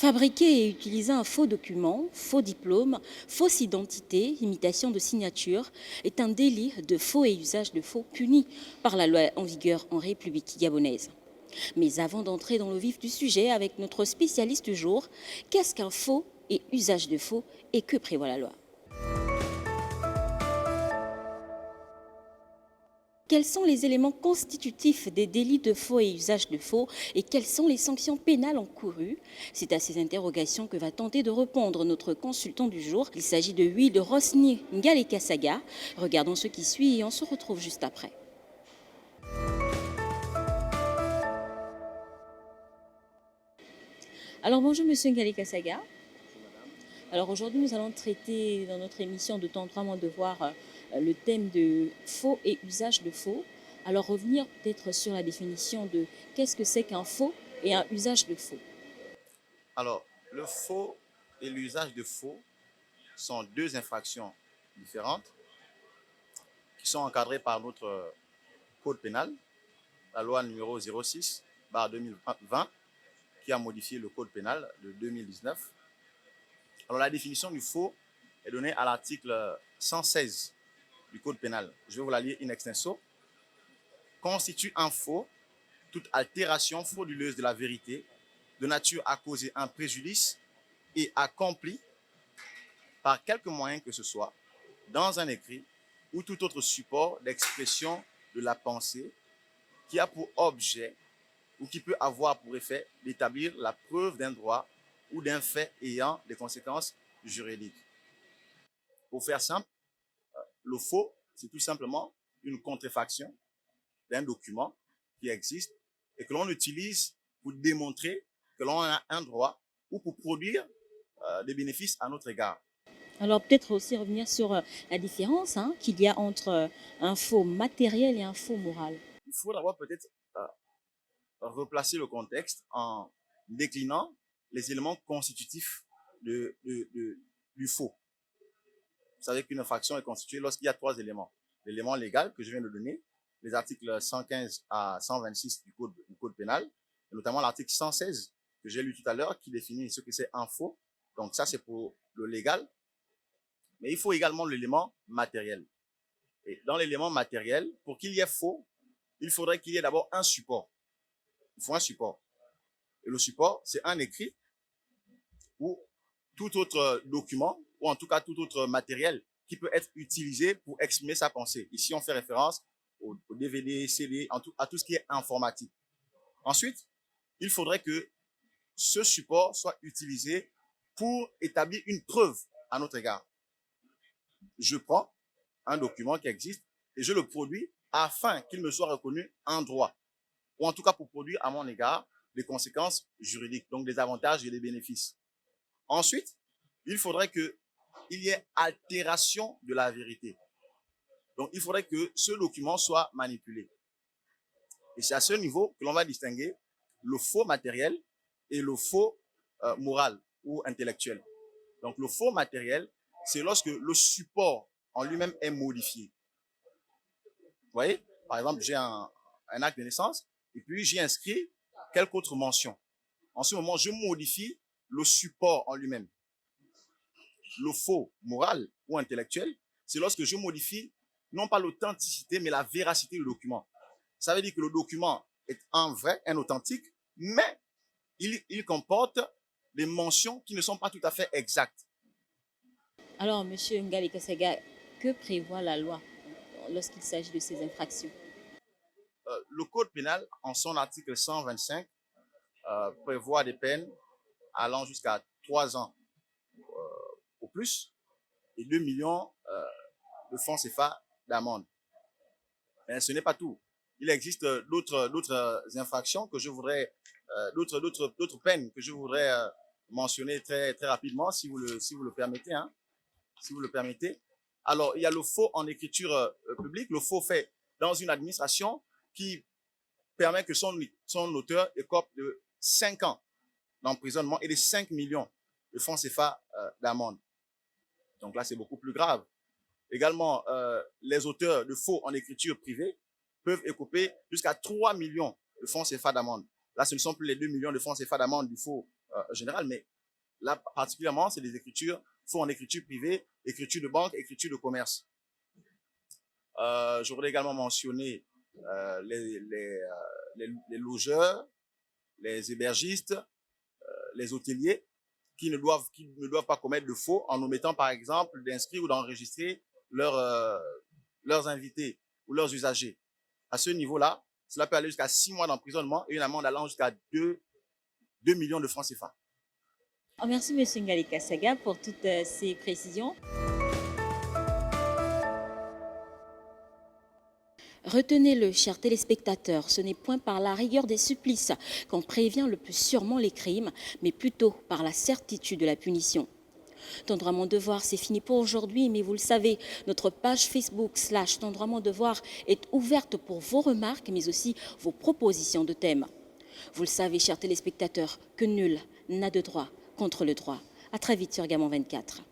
Fabriquer et utiliser un faux document, faux diplôme, fausse identité, imitation de signature est un délit de faux et usage de faux puni par la loi en vigueur en République gabonaise. Mais avant d'entrer dans le vif du sujet avec notre spécialiste du jour, qu'est-ce qu'un faux et usage de faux et que prévoit la loi? Quels sont les éléments constitutifs des délits de faux et usage de faux et quelles sont les sanctions pénales encourues? C'est à ces interrogations que va tenter de répondre notre consultant du jour. Il s'agit de Huy de Rosny Ngaleka Saga. Regardons ce qui suit et on se retrouve juste après. Alors bonjour Monsieur Ngaleka Saga. Alors aujourd'hui nous allons traiter dans notre émission de temps 3 mois de voir le thème de faux et usage de faux. Alors revenir peut-être sur la définition de qu'est-ce que c'est qu'un faux et un usage de faux. Alors, le faux et l'usage de faux sont deux infractions différentes qui sont encadrées par notre code pénal, la loi numéro 06/2020, qui a modifié le code pénal de 2019. Alors, la définition du faux est donnée à l'article 116 du code pénal. Je vais vous la lire in extenso. Constitue un faux toute altération frauduleuse de la vérité de nature à causer un préjudice et accompli par quelque moyen que ce soit, dans un écrit ou tout autre support d'expression de la pensée qui a pour objet ou qui peut avoir pour effet d'établir la preuve d'un droit ou d'un fait ayant des conséquences juridiques. Pour faire simple, le faux, c'est tout simplement une contrefaction d'un document qui existe et que l'on utilise pour démontrer que l'on a un droit ou pour produire des bénéfices à notre égard. Alors peut-être aussi revenir sur la différence qu'il y a entre un faux matériel et un faux moral. Il faut d'abord peut-être replacer le contexte en déclinant les éléments constitutifs du faux. Vous savez qu'une infraction est constituée lorsqu'il y a trois éléments. L'élément légal que je viens de donner, les articles 115 à 126 du code pénal, et notamment l'article 116 que j'ai lu tout à l'heure qui définit ce que c'est un faux. Donc ça, c'est pour le légal. Mais il faut également l'élément matériel. Et dans l'élément matériel, pour qu'il y ait faux, il faudrait qu'il y ait d'abord un support. Il faut un support. Et le support, c'est un écrit ou tout autre document, ou en tout cas tout autre matériel qui peut être utilisé pour exprimer sa pensée. Ici, on fait référence au DVD, CD, à tout ce qui est informatique. Ensuite, il faudrait que ce support soit utilisé pour établir une preuve à notre égard. Je prends un document qui existe et je le produis afin qu'il me soit reconnu en droit, ou en tout cas pour produire à mon égard des conséquences juridiques, donc des avantages et des bénéfices. Ensuite, il faudrait qu'il y ait altération de la vérité. Donc, il faudrait que ce document soit manipulé. Et c'est à ce niveau que l'on va distinguer le faux matériel et le faux moral ou intellectuel. Donc, le faux matériel, c'est lorsque le support en lui-même est modifié. Vous voyez, par exemple, j'ai un acte de naissance et puis j'y inscris quelque autre mention. En ce moment, je modifie le support en lui-même. Le faux moral ou intellectuel, c'est lorsque je modifie non pas l'authenticité, mais la véracité du document. Ça veut dire que le document est un vrai, un authentique, mais il comporte des mentions qui ne sont pas tout à fait exactes. Alors Monsieur Ngaleka Saga, que prévoit la loi lorsqu'il s'agit de ces infractions? Le code pénal, en son article 125, prévoit des peines allant jusqu'à 3 ans au plus et 2 millions de francs CFA d'amende. Mais ce n'est pas tout. Il existe d'autres infractions que je voudrais, d'autres peines que je voudrais mentionner très, très rapidement, si vous le permettez. Si vous le permettez. Alors, il y a le faux en écriture publique, le faux fait dans une administration qui permet que son auteur écope de 5 ans d'emprisonnement et de 5 millions de francs CFA d'amende. Donc là, c'est beaucoup plus grave. Également, les auteurs de faux en écriture privée peuvent écoper jusqu'à 3 millions de francs CFA d'amende. Là, ce ne sont plus les 2 millions de francs CFA d'amende du faux général, mais Là, particulièrement, c'est des écritures, faux en écriture privée, écriture de banque, écriture de commerce. Je voudrais également mentionner les logeurs, les hébergistes, les hôteliers qui ne doivent pas commettre de faux en omettant par exemple d'inscrire ou d'enregistrer leurs invités ou leurs usagers. À ce niveau-là, cela peut aller jusqu'à 6 mois d'emprisonnement et une amende allant jusqu'à 2 millions de francs CFA. Merci M. Ngaleka Saga pour toutes ces précisions. Retenez-le, chers téléspectateurs, ce n'est point par la rigueur des supplices qu'on prévient le plus sûrement les crimes, mais plutôt par la certitude de la punition. Ton droit mon devoir, c'est fini pour aujourd'hui, mais vous le savez, notre page Facebook / Ton droit mon devoir est ouverte pour vos remarques, mais aussi vos propositions de thèmes. Vous le savez, chers téléspectateurs, que nul n'a de droit contre le droit. À très vite sur Gamon 24.